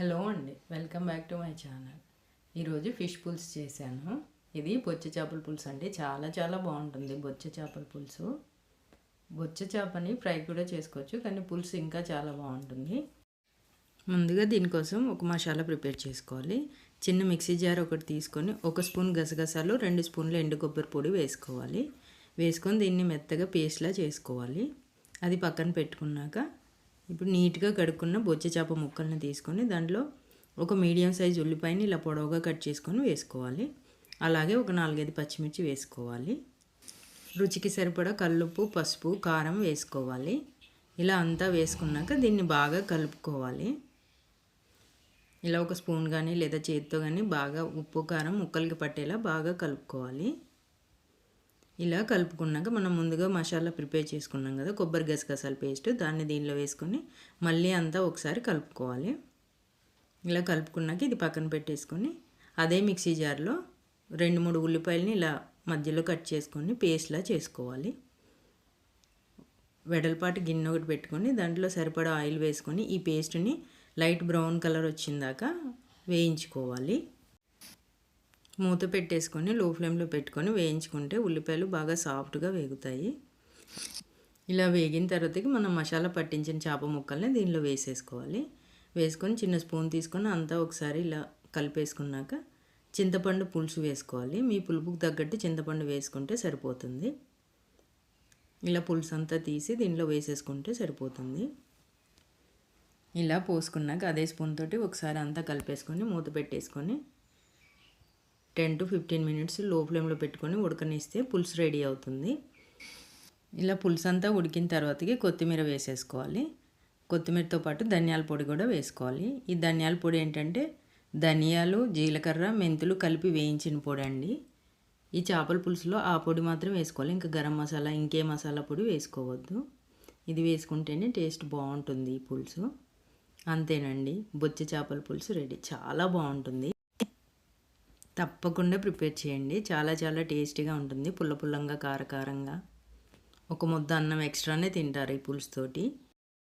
Hello అండి, welcome back to my channel. ఈరోజు fish పులుసు చేశాను. ఇది బొచ్చ చేపల పులుసు అండి. చాలా చాలా బాగుంటుంది బొచ్చ చేపల పులుసు. బొచ్చ చేపని ఫ్రై కూడా చేసుకోవచ్చు, కానీ పులుసు ఇంకా చాలా బాగుంటుంది. ముందుగా దీనికోసం ఒక మసాలా ప్రిపేర్ చేసుకోవాలి. చిన్న మిక్సీ జార్ ఒకటి తీసుకొని 1 స్పూన్ గసగసాలు, 2 స్పూన్లు ఎండు కొబ్బరి పొడి వేసుకోవాలి. వేసుకొని దీన్ని మెత్తగా పేస్ట్లా చేసుకోవాలి. అది పక్కన పెట్టుకున్నాక ఇప్పుడు నీట్గా కడుక్కున్న బొచ్చ చేప ముక్కల్ని తీసుకొని దాంట్లో ఒక మీడియం సైజ్ ఉల్లిపాయని ఇలా పొడవుగా కట్ చేసుకొని వేసుకోవాలి. అలాగే ఒక 4-5 పచ్చిమిర్చి వేసుకోవాలి. రుచికి సరిపడా కల్లుప్పు, పసుపు, కారం వేసుకోవాలి. ఇలా అంతా వేసుకున్నాక దీన్ని బాగా కలుపుకోవాలి. ఇలా ఒక స్పూన్ కానీ లేదా చేతితో కానీ బాగా ఉప్పు కారం ముక్కలకి పట్టేలా బాగా కలుపుకోవాలి. ఇలా కలుపుకున్నాక మనం ముందుగా మసాలా ప్రిపేర్ చేసుకున్నాం కదా, కొబ్బరి గసగసాల పేస్ట్, దాన్ని దీనిలో వేసుకొని మళ్ళీ అంతా ఒకసారి కలుపుకోవాలి. ఇలా కలుపుకున్నాక ఇది పక్కన పెట్టేసుకొని అదే మిక్సీ జార్లో 2-3 ఉల్లిపాయలని ఇలా మధ్యలో కట్ చేసుకొని పేస్ట్లా చేసుకోవాలి. వెడల్పాటి గిన్నె ఒకటి పెట్టుకొని దాంట్లో సరిపడా ఆయిల్ వేసుకొని ఈ పేస్ట్ని లైట్ బ్రౌన్ కలర్ వచ్చిందాక వేయించుకోవాలి. మూత పెట్టేసుకొని లో ఫ్లేమ్లో పెట్టుకొని వేయించుకుంటే ఉల్లిపాయలు బాగా సాఫ్ట్గా వేగుతాయి. ఇలా వేగిన తర్వాతకి మనం మసాలా పట్టించిన చేప ముక్కల్ని దీనిలో వేసేసుకోవాలి. వేసుకొని చిన్న స్పూన్ తీసుకొని అంతా ఒకసారి ఇలా కలిపేసుకున్నాక చింతపండు పులుసు వేసుకోవాలి. మీ పులుపుకు తగ్గట్టు చింతపండు వేసుకుంటే సరిపోతుంది. ఇలా పులుసు అంతా తీసి దీనిలో వేసేసుకుంటే సరిపోతుంది. ఇలా పోసుకున్నాక అదే స్పూన్ తోటి ఒకసారి అంతా కలిపేసుకొని మూత పెట్టేసుకొని 10 to 15 మినిట్స్ లో ఫ్లేమ్లో పెట్టుకొని ఉడకనిస్తే పులుసు రెడీ అవుతుంది. ఇలా పులుసు అంతా ఉడికిన తర్వాతకి కొత్తిమీర వేసేసుకోవాలి. కొత్తిమీరతో పాటు ధనియాల పొడి కూడా వేసుకోవాలి. ఈ ధనియాల పొడి ఏంటంటే ధనియాలు, జీలకర్ర, మెంతులు కలిపి వేయించిన పొడి అండి. ఈ చేపల పులుసులో ఆ పొడి మాత్రం వేసుకోవాలి. ఇంకా గరం మసాలా ఇంకే మసాలా పొడి వేసుకోవద్దు. ఇది వేసుకుంటేనే టేస్ట్ బాగుంటుంది ఈ పులుసు. అంతేనండి, బొచ్చ చేపల పులుసు రెడీ. చాలా బాగుంటుంది. తప్పకుండా ప్రిపేర్ చేయండి. చాలా చాలా టేస్టీగా ఉంటుంది. పుల్ల పుల్లంగా, కారకారంగా ఒక ముద్ద అన్నం ఎక్స్ట్రానే తింటారు ఈ పులుసుతోటి.